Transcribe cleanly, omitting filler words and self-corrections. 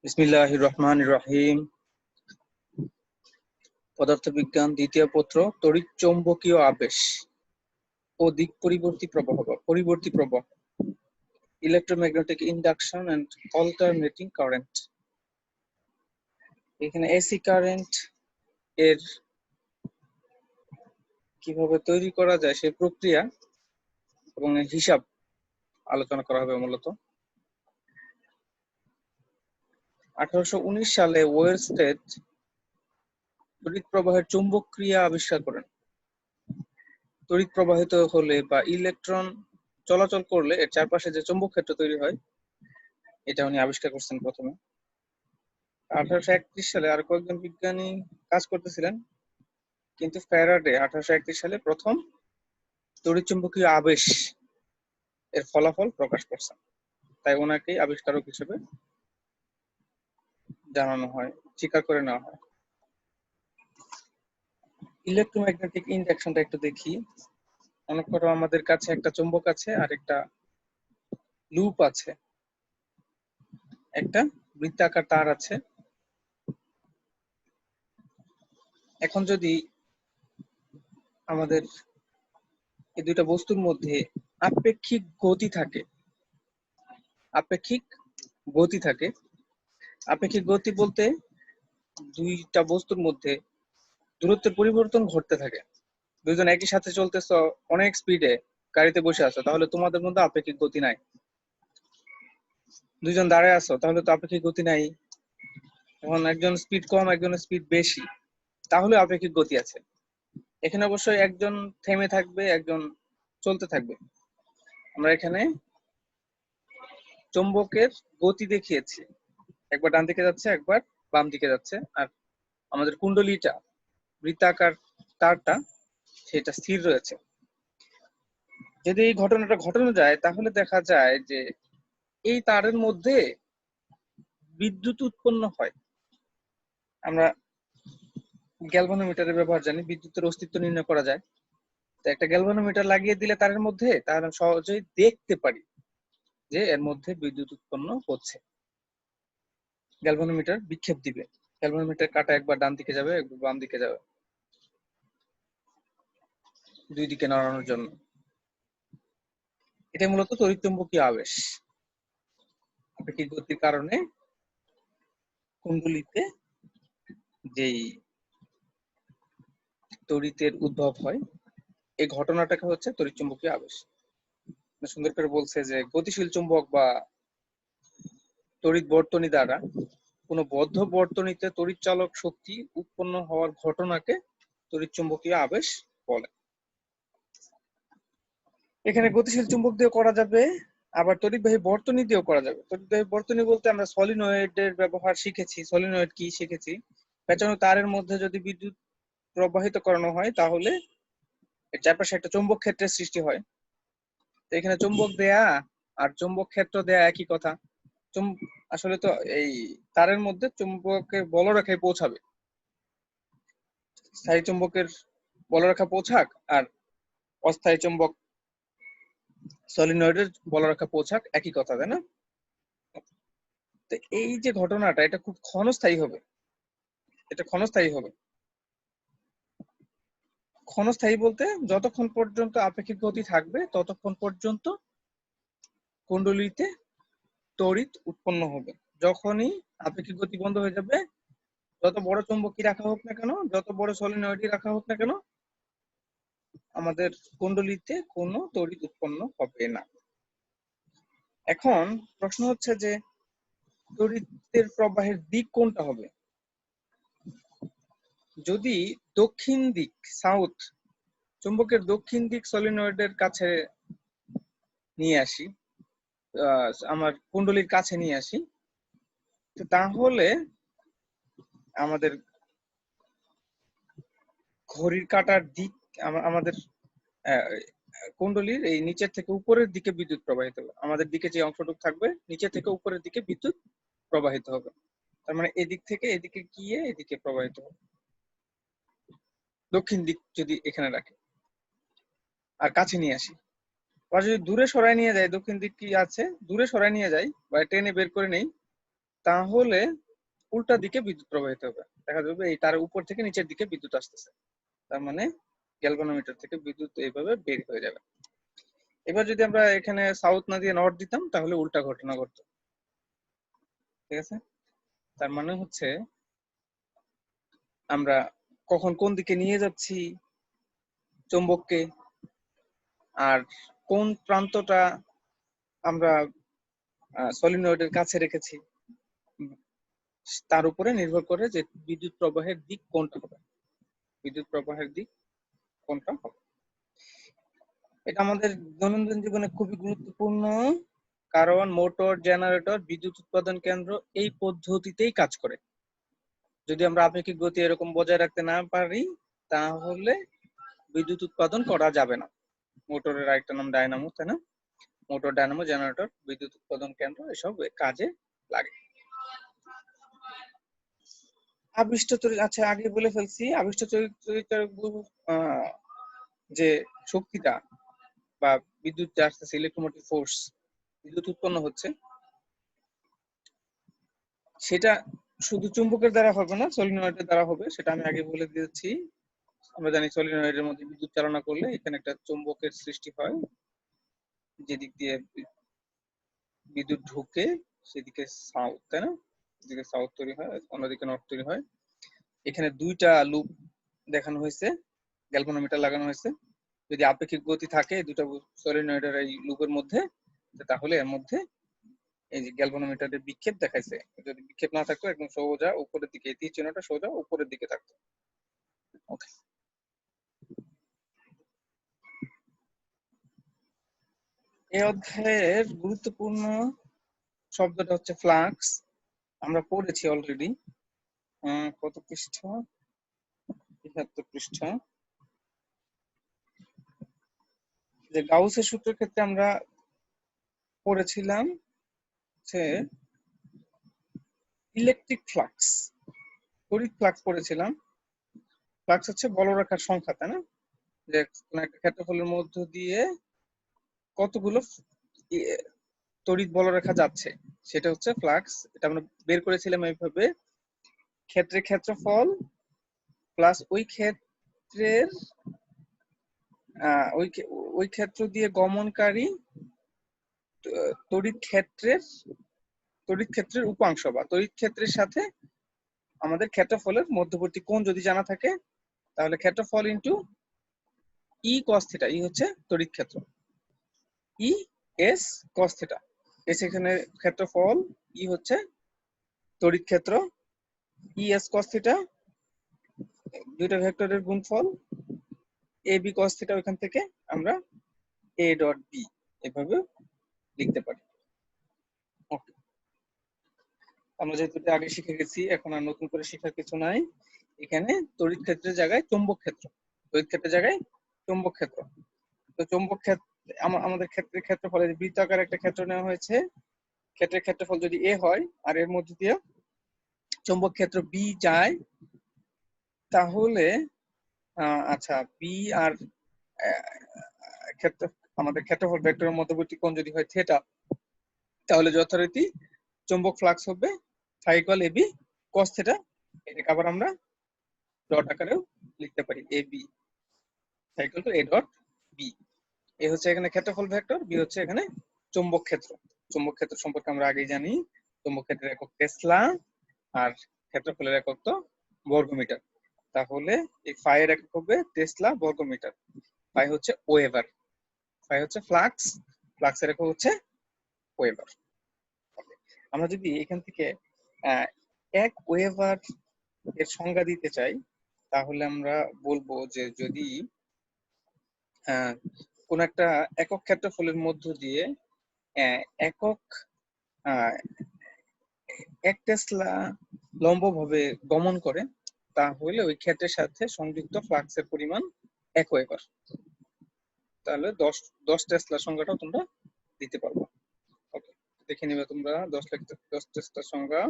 বিসমিল্লাহির রহমানির রহিম। পদার্থবিজ্ঞান দ্বিতীয় পত্র, তড়িৎচৌম্বকীয় আবেশ ও দিক পরিবর্তী প্রবাহ, electromagnetic induction and alternating current. এখানে এসি কারেন্ট এর কিভাবে তৈরি করা যায় সেই প্রক্রিয়া এবং হিসাব আলোচনা করা হবে। মূলত 1819 সালে ওয়েরস্টেড তড়িৎ প্রবাহের চৌম্বক ক্রিয়া আবিষ্কার করেন। তড়িৎ প্রবাহিত হলে বা ইলেকট্রন চলাচল করলে এর চারপাশে যে চৌম্বক ক্ষেত্র তৈরি হয়, এটা উনি আবিষ্কার করছেন প্রথমে। 1831 সালে আর কয়েকজন বিজ্ঞানী কাজ করতেছিলেন, কিন্তু ফ্যারাডে 1831 সালে প্রথম তড়িৎচুম্বকীয় আবেশ এর ফলাফল প্রকাশ করছেন, তাই ওনাকেই আবিষ্কারক হিসেবে জানানো হয়, স্বীকার করে নেওয়া হয়। ইলেকট্রোম্যাগনেটিক ইন্ডাকশনটা একটু দেখি। মনে করো আমাদের কাছে একটা চুম্বক আছে আর একটা লুপ আছে, একটা বৃত্তাকার তার আছে। এখন যদি আমাদের এই দুইটা বস্তুর মধ্যে আপেক্ষিক গতি থাকে, আপেক্ষিক গতি বলতে দুইটা বস্তুর মধ্যে দূরত্বের পরিবর্তন ঘটতে থাকে। দুইজন একই সাথে চলতেছ, অনেক স্পিডে গাড়িতে বসে আছো, তাহলে তোমাদের মধ্যে আপেক্ষিক গতি নাই। দুইজন দাঁড়ায় আছো, তাহলে তো আপেক্ষিক গতি নাই। এখন একজন স্পিড কম, একজনের স্পিড বেশি, তাহলে আপেক্ষিক গতি আছে। এখানে অবশ্যই একজন থেমে থাকবে, একজন চলতে থাকবে। আমরা এখানে চুম্বকের গতি দেখিয়েছি, একবার ডান দিকে যাচ্ছে, একবার বাম দিকে যাচ্ছে, আর আমাদের কুণ্ডলীটা, বৃত্তাকার তারটা, সেটা স্থির রয়েছে। যদি এই ঘটনাটা ঘটানো যায়, তাহলে দেখা যায় যে এই তারের মধ্যে বিদ্যুৎ উৎপন্ন হয়। আমরা গ্যালভানোমিটারের ব্যবহার জানি, বিদ্যুতের অস্তিত্ব নির্ণয় করা যায়। তো একটা গ্যালভানোমিটার লাগিয়ে দিলে তারের মধ্যে, তাহলে সহজেই দেখতে পারি যে এর মধ্যে বিদ্যুৎ উৎপন্ন হচ্ছে। গ্যালভানোমিটার বিক্ষেপ দিবে, গ্যালভানোমিটার কাঁটা একবার ডান দিকে যাবে, একবার বাম দিকে যাবে, দুই দিকে নড়ানোর জন্য। এটা মূলত তড়িৎচুম্বকীয় আবেশ। আপেক্ষিক গতির কারণে কুণ্ডলীতে যেই তড়িতের উদ্ভব হয়, এই ঘটনাটাকে হচ্ছে তড়িৎচুম্বকীয় আবেশ। সুন্দর করে বলছে যে গতিশীল চুম্বক বা তড়িৎ বর্তনী দ্বারা কোনো বদ্ধ বর্তনীতে তড়িৎচালক শক্তি উৎপন্ন হওয়ার ঘটনাকে তড়িৎচুম্বকীয় আবেশ বলে। এখানে গতিশীল চুম্বক দিয়ে করা যাবে, আবার তড়িৎবাহী বর্তনী দিয়েও করা যাবে। তড়িৎবাহী বর্তনী বলতে আমরা সলিনয়েডের ব্যবহার শিখেছি। সলিনয়েড কি শিখেছি? পেঁচানো তারের মধ্যে যদি বিদ্যুৎ প্রবাহিত করানো হয়, তাহলে এর চারপাশে একটা চৌম্বক ক্ষেত্রের সৃষ্টি হয়। তো এখানে চুম্বক দেয়া আর চৌম্বক ক্ষেত্র দেয়া একই কথা। আসলে তো এই তারের মধ্যে চুম্বকের বলরেখায় পৌঁছাবে, স্থায়ী চুম্বকের বলরেখা পৌঁছাক আর অস্থায়ী চুম্বক সলিনয়েডের বলরেখা পৌঁছাক, একই কথা, তাই না? তো এই যে ঘটনাটা, এটা খুব ক্ষণস্থায়ী হবে। ক্ষণস্থায়ী বলতে যতক্ষণ পর্যন্ত আপেক্ষিক গতি থাকবে ততক্ষণ পর্যন্ত কুণ্ডলীতে তড়িৎ উৎপন্ন হবে। যখনই আপেক্ষিক গতি বন্ধ হয়ে যাবে, যত বড় চুম্বকই রাখা হোক না কেন, যত বড় সলিনয়েডই রাখা হোক না কেন, আমাদের কুণ্ডলীতে কোনো তড়িৎ উৎপন্ন হবে না। এখন প্রশ্ন হচ্ছে যে তড়িতের প্রবাহের দিক কোনটা হবে? যদি দক্ষিণ দিক, সাউথ, চুম্বকের দক্ষিণ দিক সলিনয়েডের কাছে নিয়ে আসি, আমার কুণ্ডলীর কাছে নিয়ে আসি, তাহলে আমাদের ঘড়ির কাঁটার দিক, আমাদের কুণ্ডলীর এই নিচের থেকে উপরের দিকে বিদ্যুৎ প্রবাহিত হবে। আমাদের দিকে যে অংশটুকু থাকবে, নিচে থেকে উপরের দিকে বিদ্যুৎ প্রবাহিত হবে। তার মানে এদিক থেকে এদিকে গিয়ে এদিকে প্রবাহিত হবে। দক্ষিণ দিক যদি এখানে রাখে আর কাছে নিয়ে আসি, বা যদি দূরে সরাই নিয়ে যায়, দক্ষিণ দিক কি আছে, দূরে সরাই নিয়ে যাই বা টেনে বের করে নেই, তাহলে উল্টা দিকে বিদ্যুৎ প্রবাহিত হবে। দেখা যাবে এই তার উপর থেকে নিচের দিকে বিদ্যুৎ আসতেছে, তার মানে গ্যালভানোমিটার থেকে বিদ্যুৎ এইভাবে বের হয়ে যাবে। এবার যদি আমরা এখানে সাউথ না দিয়ে নর্থ দিতাম তাহলে উল্টা ঘটনা ঘটতো। ঠিক আছে, তার মানে হচ্ছে আমরা কখন কোন দিকে নিয়ে যাচ্ছি চৌম্বককে, আর কোন প্রান্তটা আমরা সলিনয়েডের কাছে রেখেছি, তার উপরে নির্ভর করে যে বিদ্যুৎ প্রবাহের দিক কোনটা হবে, বিদ্যুৎ প্রবাহের দিক কোনটা হবে। এটা আমাদের দৈনন্দিন জীবনে খুবই গুরুত্বপূর্ণ, কারণ মোটর, জেনারেটর, বিদ্যুৎ উৎপাদন কেন্দ্র এই পদ্ধতিতেই কাজ করে। যদি আমরা আপেক্ষিক গতি এরকম বজায় রাখতে না পারি তাহলে বিদ্যুৎ উৎপাদন করা যাবে না। মোটরের আরেকটা নাম ডায়নামো, তাই না? মোটর, ডায়নামো, জেনারেটর, বিদ্যুৎ উৎপাদন কেন্দ্র এসব কাজে লাগে। আবিষ্ট তড়িৎ, আচ্ছা আগে বলে ফেলছি, আবিষ্ট তড়িৎের যে শক্তিটা বা বিদ্যুৎ যে আসতেছে, ইলেকট্রোমোটিভ ফোর্স বিদ্যুৎ উৎপন্ন হচ্ছে, সেটা শুধু চুম্বকের দ্বারা হবে না, সলিনয়েডের দ্বারা হবে। সেটা আমি আগে বলে দিয়েছি। আমরা জানি সলিনয়েডের মধ্যে বিদ্যুৎ চালনা করলে এখানে একটা চুম্বকের সৃষ্টি হয়, যেদিক দিয়ে বিদ্যুৎ ঢুকে সেদিকে সাউথ, তাই না? এদিকে সাউথ তৈরি হয়, অন্যদিকে নর্থ তৈরি হয়। এখানে দুইটা লুপ দেখানো হয়েছে, গ্যালভানোমিটার লাগানো হয়েছে। যদি আপেক্ষিক গতি থাকে দুটো সলিনয়েডের এই লুপের মধ্যে, তাহলে এর মধ্যে এই যে গ্যালভানোমিটারের বিক্ষেপ দেখাইছে। যদি বিক্ষেপ না থাকতো একদম সোজা উপরের দিকে, তীর চিহ্নটা সোজা উপরের দিকে থাকতো। ওকে, এই অধ্যায়ের গুরুত্বপূর্ণ শব্দটা হচ্ছে ফ্লাক্স। আমরা পড়েছি অলরেডি। কত পৃষ্ঠা? ৭৩ পৃষ্ঠা। যে গাউসের সূত্রের ক্ষেত্রে আমরা পড়েছিলাম যে ইলেকট্রিক ফ্লাক্স, তড়িৎ ফ্লাক্স পড়েছিলাম। ফ্লাক্স হচ্ছে বলরেখার সংখ্যা, তাই না? যে একটা ক্ষেত্রফলের মধ্য দিয়ে কতগুলো তড়িৎ বলরেখা যাচ্ছে সেটা হচ্ছে ফ্লাক্স। এটা আমরা বের করেছিলাম এইভাবে, ক্ষেত্রের ক্ষেত্রফল প্লাস ওই ক্ষেত্রের ওই ক্ষেত্র দিয়ে গমনকারী তড়িৎ ক্ষেত্রের উপাংশ বা তড়িৎ ক্ষেত্রের সাথে আমাদের ক্ষেত্রফলের মধ্যবর্তী কোণ যদি জানা থাকে তাহলে ক্ষেত্রফল ইন্টু ই কস থিটা। ই হচ্ছে তড়িৎ ক্ষেত্র, E S cos theta. S এখানে ক্ষেত্রফল, ই হচ্ছে তড়িৎ ক্ষেত্র, ই এস কস থিটা দুইটা ভেক্টরের গুণফল, এ বি কস থিটা। ওইখান থেকে আমরা এ ডট বি এভাবে লিখতে পারি। ওকে, আমরা যেহেতু আগে শিখে গেছি এখন আর নতুন করে শেখার কিছু নাই। এখানে তড়িৎ ক্ষেত্রের জায়গায় চৌম্বক ক্ষেত্র, তড়িৎ ক্ষেত্রের জায়গায় চৌম্বক ক্ষেত্র। তো চৌম্বক ক্ষেত্র আমাদের ক্ষেত্রের ক্ষেত্রফলে বৃত্তাকার একটা ক্ষেত্র নেওয়া হয়েছে। ক্ষেত্রের ক্ষেত্রফল যদি এ হয় আর এর মধ্যে দিয়ে চৌম্বক ক্ষেত্র বি যায়, তাহলে আচ্ছা বি আর ক্ষেত্র আমাদের ক্ষেত্রফল ভেক্টরের মধ্যবর্তী কোণ যদি হয় থিটা, তাহলে যথারীতি চৌম্বক ফ্লাক্স হবে phi equal AB cos theta. এটাকে আবার আমরা ডট আকারেও লিখতে পারি, A B phi equal to A dot B. A হচ্ছে এখানে ক্ষেত্রফল ভেক্টর, বি হচ্ছে এখানে চৌম্বক ক্ষেত্র। চৌম্বক ক্ষেত্র সম্পর্কে আমরা আগেই জানি, চৌম্বক ক্ষেত্রের একক টেসলা আর ক্ষেত্রফলের একক তো বর্গমিটার। তাহলে এই ফাই এর একক হবে টেসলা বর্গমিটার। ফাই হচ্ছে ওয়েভার, ফাই হচ্ছে ফ্লাক্স, ফ্লাক্সের একক হচ্ছে ওয়েভার। আমরা যদি এখান থেকে এক ওয়েভার এর সংজ্ঞা দিতে চাই তাহলে আমরা বলবো যে যদি কোন একটা একক ক্ষেত্রফলের মধ্য দিয়ে একক এক টেসলা লম্বভাবে গমন করে তাহলে ওই ক্ষেত্রের সাথে সংযুক্ত ফ্লাক্সের পরিমাণ 1 ওয়েবার। তাহলে 10 টেসলা সংখ্যাটাও তোমরা দিতে পারবো। ওকে, দেখে নিবে তোমরা 10 টেসলার সংখ্যা।